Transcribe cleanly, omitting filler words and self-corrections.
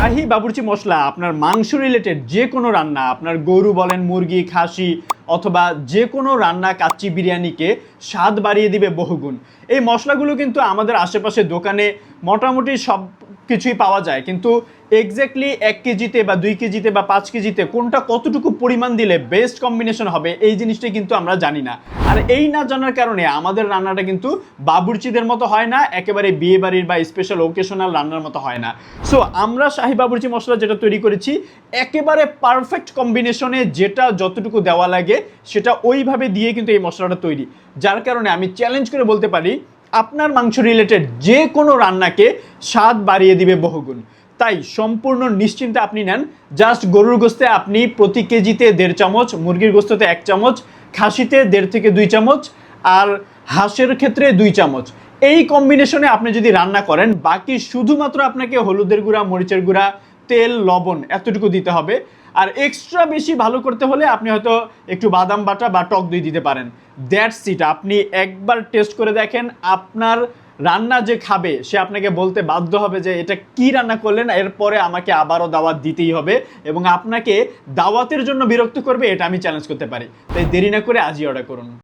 শাহী বাবুর্চি মশলা আপনার মাংস রিলেটেড যে কোনো রান্না, আপনার গরু বলেন, মুরগি, খাসি অথবা যে কোনো রান্না, কাচ্চি, বিরিয়ানিকে স্বাদ বাড়িয়ে দিবে বহুগুণ। এই মশলাগুলো কিন্তু আমাদের আশেপাশে দোকানে মোটামুটি সব কিছুই পাওয়া যায়, কিন্তু এক্স্যাক্টলি 1 কেজিতে বা 2 কেজিতে বা 5 কেজিতে কোনটা কতটুকু পরিমাণ দিলে বেস্ট কম্বিনেশন হবে এই জিনিসটাই কিন্তু আমরা জানি না। আর এই না জানার কারণে আমাদের রান্নাটা কিন্তু বাবুর্চিদের মতো হয় না, একেবারে বিয়ে বাড়ির বা স্পেশাল ওকেশনাল রান্নার মতো হয় না। সো আমরা শাহী বাবুর্চি মশলা যেটা তৈরি করেছি একেবারে পারফেক্ট কম্বিনেশনে, যেটা যতটুকু দেওয়া লাগে সেটা ওইভাবে দিয়ে কিন্তু এই মশলাটা তৈরি, যার কারণে আমি চ্যালেঞ্জ করে বলতে পারি আপনার মাংস রিলেটেড যে কোনো রান্নাকে স্বাদ বাড়িয়ে দিবে বহুগুণ। তাই সম্পূর্ণ নিশ্চিন্তে আপনি নেন। জাস্ট গরুর গোস্তে আপনি প্রতি কেজিতে 1.5 চামচ, মুরগির গোস্ততে 1 চামচ, খাসিতে 1.5 থেকে 2 চামচ, আর হাঁসের ক্ষেত্রে 2 চামচ। এই কম্বিনেশনে আপনি যদি রান্না করেন, বাকি শুধুমাত্র আপনাকে হলুদের গুঁড়া, মরিচের গুঁড়া, তেল, লবণ এতটুকু দিতে হবে। আর এক্সট্রা বেশি ভালো করতে হলে আপনি হয়তো একটু বাদাম বাটা বা টক দই দিতে পারেন। That's it. আপনি একবার টেস্ট করে দেখেন, আপনার রান্না যে খাবে সে আপনাকে বলতে বাধ্য হবে যে এটা কি রান্না করলেন, এরপরে আমাকে আবারও দাওয়াত দিতেই হবে, এবং আপনাকে দাওয়াতের জন্য বিরক্ত করবে, এটা আমি চ্যালেঞ্জ করতে পারি। তাই দেরি না করে আজই অর্ডার করুন।